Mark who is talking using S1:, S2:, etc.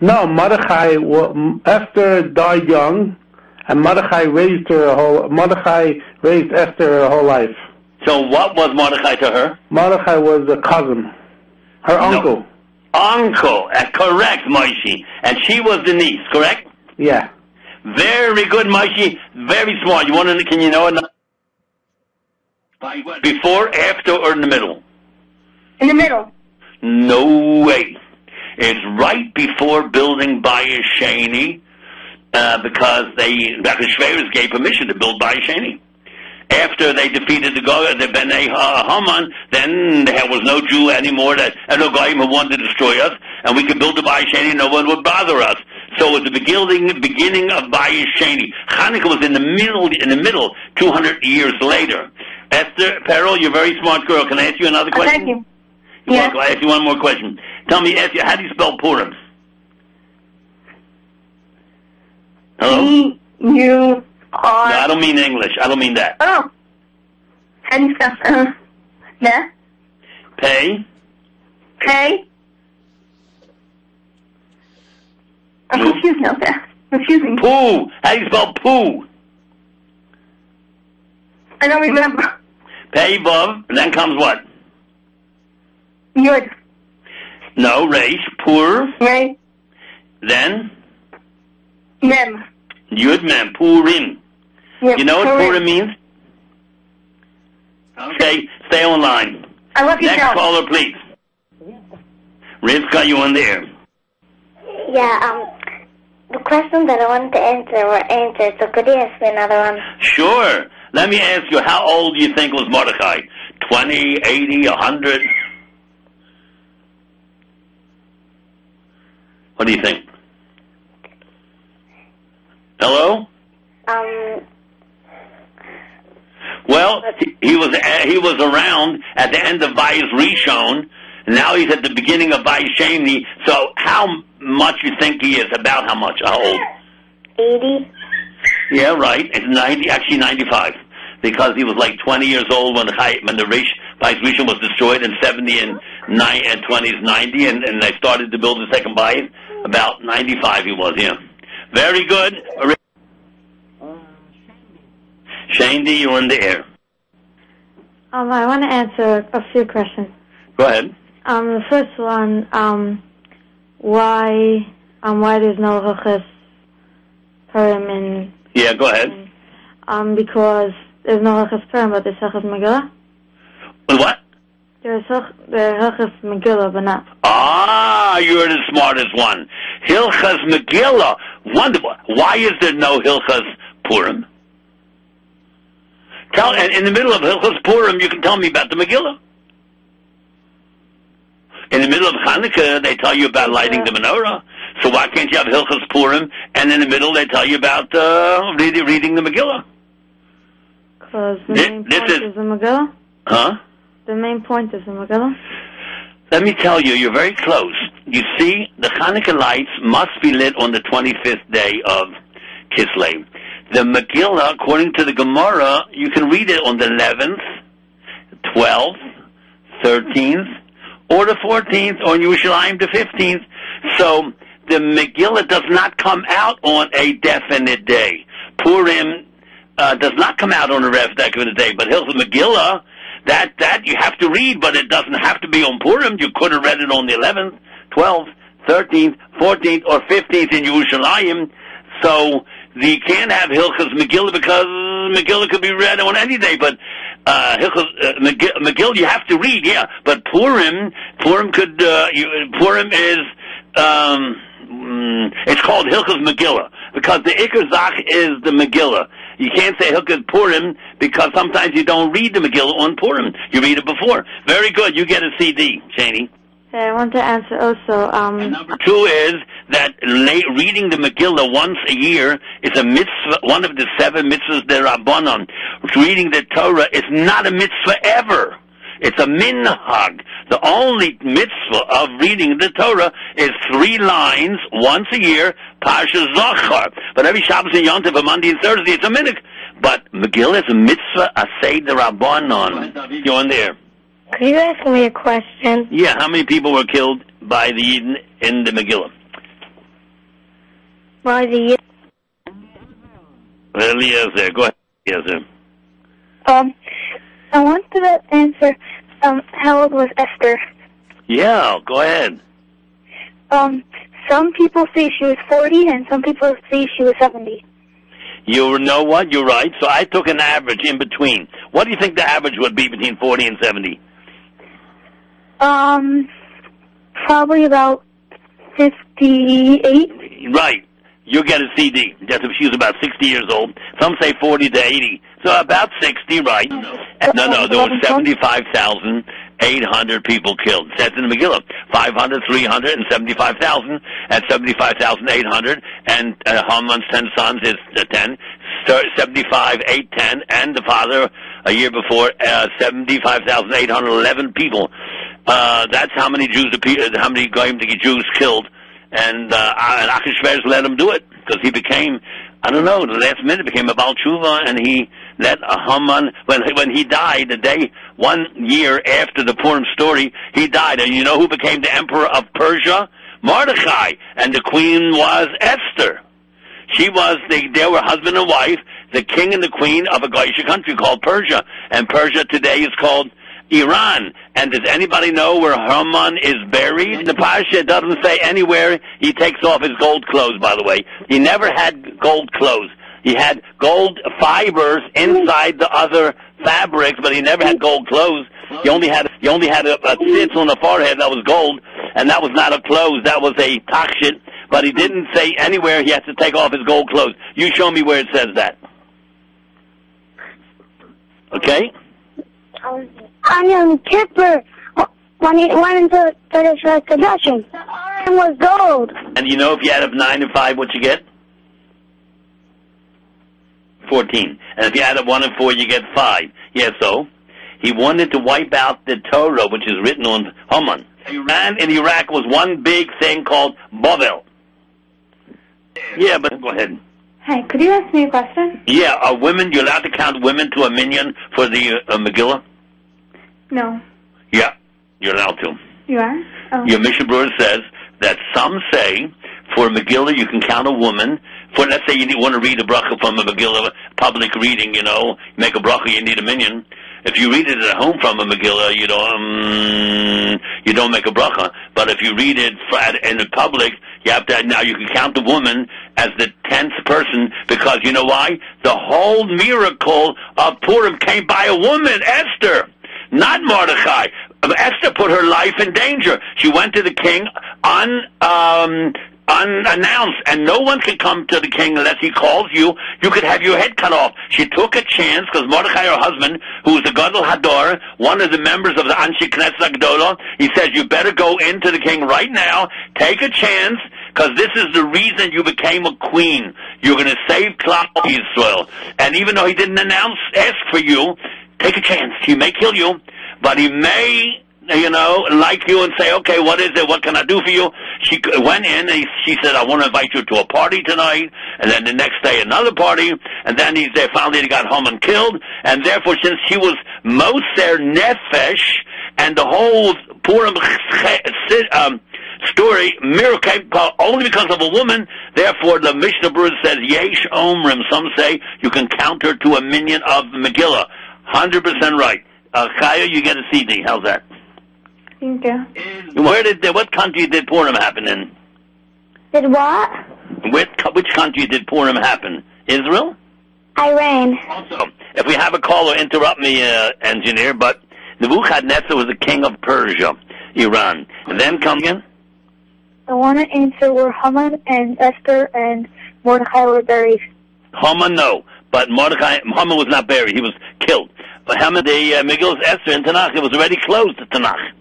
S1: No, Mordechai, Esther died young, and Mordechai raised Esther her whole life.
S2: So what was Mordechai to her?
S1: Mordechai was a cousin, her uncle.
S2: Uncle, correct, Moshe. And she was the niece, correct?
S1: Yeah.
S2: Very good, Moshe. Very smart. You want to? Can you know it? Before, after, or in the middle?
S3: In the middle.
S2: No way. It's right before building Bayis Sheni, because Shveris gave permission to build Bayis Sheni. After they defeated the Bnei Haman, then there was no Jew anymore, no guy who wanted to destroy us, and we could build the Bayis Sheni, no one would bother us. So it was the beginning of Bayis Sheni. Hanukkah was in the middle, 200 years later. Esther Perel, you're a very smart girl. Can I ask you another question?
S3: Thank you.
S2: Yes. I'll ask you one more question. Tell me, how do you spell Purim? Hello?
S3: P-U-R...
S2: No, I don't mean English. I don't mean that.
S3: Oh. How do you spell... yeah?
S2: Pay?
S3: I'm confused now, sir. Confusing.
S2: Poo. How do you spell poo?
S3: I don't remember.
S2: Pei Vav, and then comes what?
S3: Yud.
S2: No, Reish, Pur.
S3: Right.
S2: Then?
S3: Mem.
S2: Yud Mem, Purim.
S3: Yep,
S2: you know what Purim means? Okay, stay on line.
S3: I love you,
S2: Next caller, please. Rivka, you on the air.
S4: Yeah, the question that I wanted to answer were answered, so could you ask me another one?
S2: Sure. Let me ask you, how old do you think was Mordechai? 20, 80, 100? What do you think? Hello? Well, he was around at the end of Bayis Rishon. Now he's at the beginning of Bayis Sheni. So how much you think he is? About how much? How old?
S4: 80.
S2: Yeah, right. It's 90, actually 95, because he was like 20 years old when the Bayis Rishon was destroyed, and 70 and 20 is 90, and they started to build the second Bayis. About 95 he was. Yeah, very good. Shandy, you're in the air.
S5: I want to answer a few questions.
S2: Go ahead.
S5: The first one, why there's no Hilchos Purim in...
S2: Yeah, go ahead.
S5: Because there's no Hilchos Purim, but there's Hilchos Megillah.
S2: What?
S5: There's Hilchos Megillah, but not...
S2: Ah, you're the smartest one. Hilchos Megillah. Wonderful. Why is there no Hilchos Purim? And in the middle of Hilchos Purim, you can tell me about the Megillah. In the middle of Hanukkah, they tell you about lighting the menorah. So why can't you have Hilchos Purim, and in the middle they tell you about reading the Megillah?
S5: Because the main point is the Megillah?
S2: Huh?
S5: The main point is the Megillah?
S2: Let me tell you, you're very close. You see, the Hanukkah lights must be lit on the 25th day of Kislev. The Megillah, according to the Gemara, you can read it on the 11th, 12th, 13th, or the 14th, or in Yerushalayim the 15th. So the Megillah does not come out on a definite day. Purim does not come out on a definite day, but Hilchos Megillah, that you have to read, but it doesn't have to be on Purim. You could have read it on the 11th, 12th, 13th, 14th, or 15th in Yerushalayim. So you can't have Hilchos Megillah because Megillah could be read on any day, but Megillah you have to read, yeah. But Purim could Purim is it's called Hilchos Megillah because the Iker Zach is the Megillah. You can't say Hilchos Purim because sometimes you don't read the Megillah on Purim. You read it before. Very good. You get a CD, Cheney.
S5: I want to answer also...
S2: And number two is that reading the Megillah once a year is a mitzvah, one of the 7 mitzvahs derabbanan. Reading the Torah is not a mitzvah ever. It's a minhag. The only mitzvah of reading the Torah is 3 lines once a year, Parsha Zachar. But every Shabbos and Yom Tov, and Monday and Thursday, it's a minhag. But Megillah is a mitzvah, asay derabbanan. You're in there.
S4: Could you ask me a question?
S2: Yeah, how many people were killed by the Yidden in the Megillah?
S5: by the year.
S2: Eliezer, go ahead, Eliezer.
S6: I want to answer, how old was Esther?
S2: Yeah, go ahead.
S6: Some people say she was 40, and some people say she was 70.
S2: You know what? You're right. So I took an average in between. What do you think the average would be between 40 and 70?
S6: Probably about 58.
S2: Right. You'll get a CD. That's if she was about 60 years old. Some say 40 to 80. So about 60, right? No, there were 75,800 people killed. It says in the Megillah, 500, 300, and 75,000, and 75,800, and Haman's 10 sons is 10, 75, 8, 10, and the father, a year before, 75,811 people. That's how many Jews, how many Goyim Jews killed. And Achashverosh let him do it because he became, I don't know, the last minute became a Baal Tshuva, and he let Haman, when he died, the day, 1 year after the Purim story, he died. And you know who became the emperor of Persia? Mordechai. And the queen was Esther. They were husband and wife, the king and the queen of a Goyish country called Persia. And Persia today is called Iran. And does anybody know where Haman is buried? The Parsha doesn't say anywhere. He takes off his gold clothes, by the way. He never had gold clothes. He had gold fibers inside the other fabrics, but he never had gold clothes. He only had a tzitz on the forehead that was gold, and that was not a clothes. That was a takshit. But he didn't say anywhere he has to take off his gold clothes. You show me where it says that. Okay?
S4: On Yom Kippur, when he went into the Kedushin, the Purim was gold.
S2: And you know if you add up 9 and 5, what you get? 14. And if you add up 1 and 4, you get 5. Yeah, so he wanted to wipe out the Torah, which is written on Haman. Iran in Iraq was one big thing called Babel. Yeah, but go ahead.
S3: Hi, could you ask me a question?
S2: Yeah, are women, you're allowed to count women to a minyan for the Megillah?
S3: No.
S2: Yeah, you're allowed to.
S3: You are? Oh.
S2: Your Mishnah Berurah says that some say for Megillah you can count a woman. For, let's say you want to read a bracha from a Megillah, public reading, make a bracha, you need a minyan. If you read it at home from a Megillah, you don't make a bracha. But if you read it in the public, you have to, now you can count the woman as the 10th person, because you know why? The whole miracle of Purim came by a woman, Esther, not Mordechai. Esther put her life in danger. She went to the king unannounced, and no one can come to the king unless he calls you. You could have your head cut off. She took a chance because Mordechai, her husband, who was the Gadol Hador, one of the members of the Anshi Knesset Agdola, he says, you better go into the king right now, take a chance, because this is the reason you became a queen. You're going to save Klal Yisrael. And even though he didn't ask for you, take a chance. He may kill you, but he may, like you and say, okay, what is it? What can I do for you? She went in and she said, I want to invite you to a party tonight. And then the next day, another party. And then finally they got Haman killed. And therefore, since she was Moser Nefesh, and the whole Purim story, miracle, only because of a woman, therefore the Mishnah Berurah says, Yesh Omrim. Some say you can count her to a minyan of Megillah. 100% right. Chaya, you get a CD. How's that?
S3: Thank you.
S2: What country did Purim happen in?
S4: Did what?
S2: Which country did Purim happen? Israel?
S4: Iran.
S2: Also, if we have a caller, interrupt me, engineer, but Nebuchadnezzar was the king of Persia, Iran. And then come again?
S6: I want to answer where Haman and Esther and Mordechai were buried.
S2: Haman, no. But Haman was not buried. He was killed. But Haman, the Megillah's Esther in Tanakh, it was already closed to Tanakh.